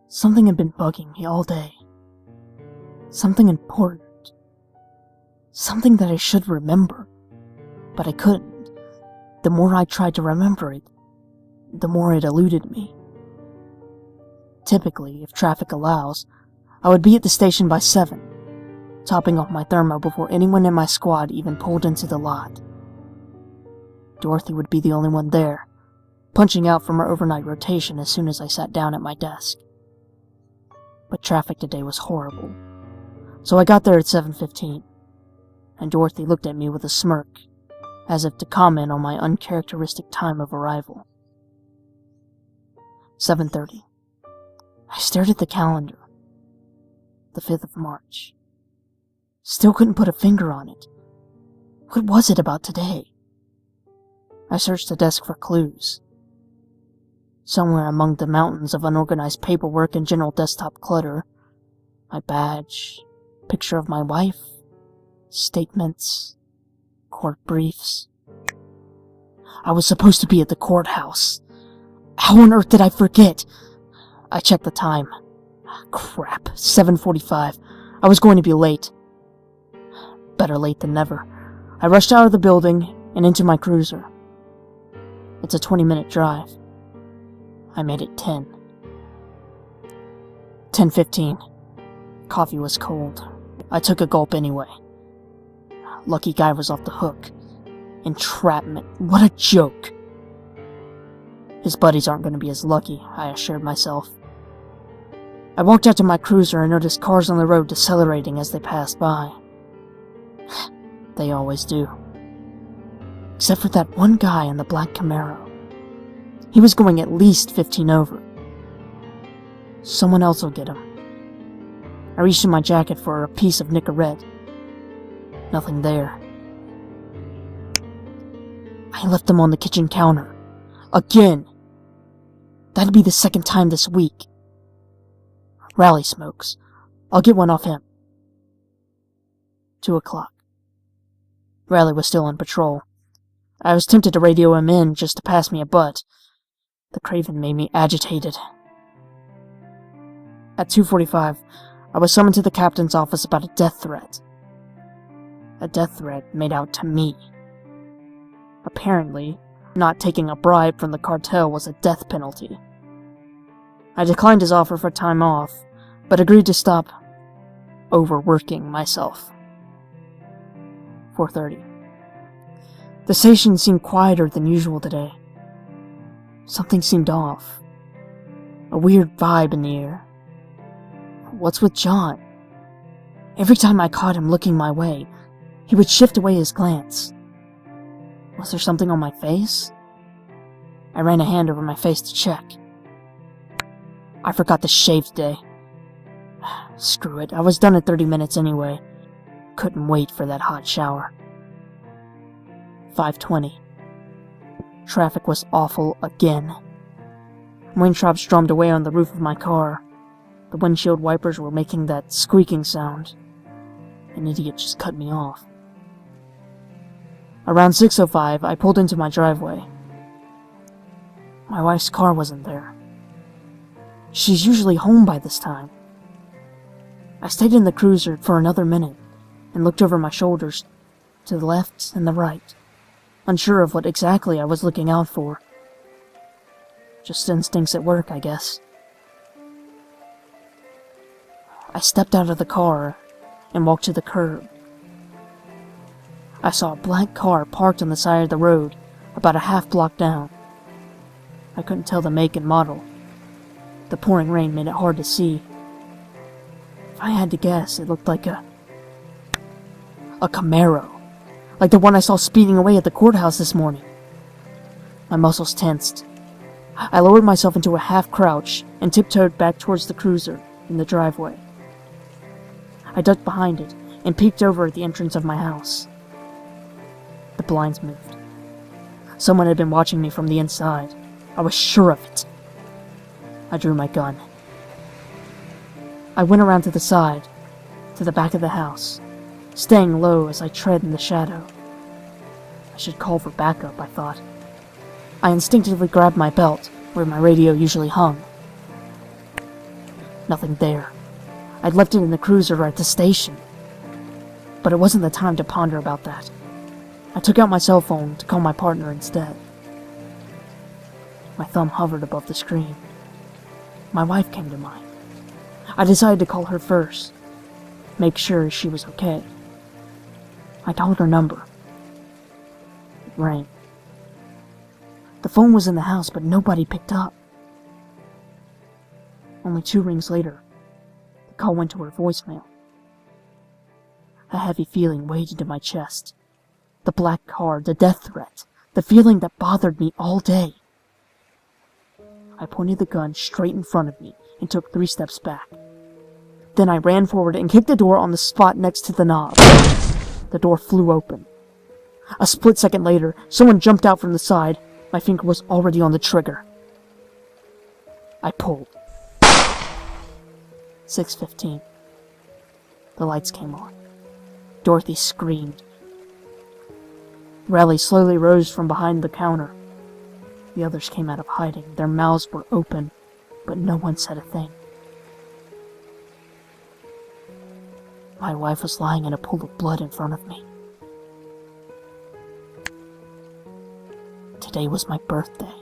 Something had been bugging me all day. Something important. Something that I should remember. But I couldn't. The more I tried to remember it, the more it eluded me. Typically, if traffic allows, I would be at the station by 7, topping off my thermo before anyone in my squad even pulled into the lot. Dorothy would be the only one there, punching out from her overnight rotation as soon as I sat down at my desk. But traffic today was horrible, so I got there at 7:15, and Dorothy looked at me with a smirk, as if to comment on my uncharacteristic time of arrival. 7:30. I stared at the calendar. The 5th of March. Still couldn't put a finger on it. What was it about today? I searched the desk for clues. Somewhere among the mountains of unorganized paperwork and general desktop clutter, my badge, picture of my wife, statements, court briefs. I was supposed to be at the courthouse. How on earth did I forget? I checked the time. Crap, 7:45. I was going to be late. Better late than never. I rushed out of the building and into my cruiser. It's a 20-minute drive. I made it 10. 10:15. Coffee was cold. I took a gulp anyway. Lucky guy was off the hook. Entrapment. What a joke. His buddies aren't going to be as lucky, I assured myself. I walked out to my cruiser and noticed cars on the road decelerating as they passed by. They always do. Except for that one guy in the black Camaro. He was going at least 15 over. Someone else will get him. I reached in my jacket for a piece of Nicorette. Nothing there. I left them on the kitchen counter. Again! That'd be the second time this week. Raleigh smokes. I'll get one off him. 2 o'clock. Raleigh was still on patrol. I was tempted to radio him in just to pass me a butt. The craving made me agitated. At 2:45, I was summoned to the captain's office about a death threat. A death threat made out to me. Apparently, not taking a bribe from the cartel was a death penalty. I declined his offer for time off, but agreed to stop overworking myself. 4:30. The station seemed quieter than usual today. Something seemed off. A weird vibe in the air. What's with John? Every time I caught him looking my way, he would shift away his glance. Was there something on my face? I ran a hand over my face to check. I forgot to shave today. Screw it, I was done in 30 minutes anyway. Couldn't wait for that hot shower. 5:20. Traffic was awful again. Raindrops drummed away on the roof of my car. The windshield wipers were making that squeaking sound. An idiot just cut me off. Around 6:05, I pulled into my driveway. My wife's car wasn't there. She's usually home by this time. I stayed in the cruiser for another minute and looked over my shoulders to the left and the right, unsure of what exactly I was looking out for. Just instincts at work, I guess. I stepped out of the car and walked to the curb. I saw a black car parked on the side of the road about a half block down. I couldn't tell the make and model. The pouring rain made it hard to see. If I had to guess, it looked like a Camaro, like the one I saw speeding away at the courthouse this morning. My muscles tensed. I lowered myself into a half crouch and tiptoed back towards the cruiser in the driveway. I ducked behind it and peeked over at the entrance of my house. The blinds moved. Someone had been watching me from the inside. I was sure of it. I drew my gun. I went around to the side, to the back of the house, staying low as I tread in the shadow. I should call for backup, I thought. I instinctively grabbed my belt, where my radio usually hung. Nothing there. I'd left it in the cruiser at the station. But it wasn't the time to ponder about that. I took out my cell phone to call my partner instead. My thumb hovered above the screen. My wife came to mind. I decided to call her first, make sure she was okay. I called her number. It rang. The phone was in the house, but nobody picked up. Only 2 rings later, the call went to her voicemail. A heavy feeling weighed into my chest. The black card, the death threat, the feeling that bothered me all day. I pointed the gun straight in front of me and took 3 steps back. Then I ran forward and kicked the door on the spot next to the knob. The door flew open. A split second later, someone jumped out from the side. My finger was already on the trigger. I pulled. 6:15. The lights came on. Dorothy screamed. Riley slowly rose from behind the counter. The others came out of hiding. Their mouths were open, but no one said a thing. My wife was lying in a pool of blood in front of me. Today was my birthday.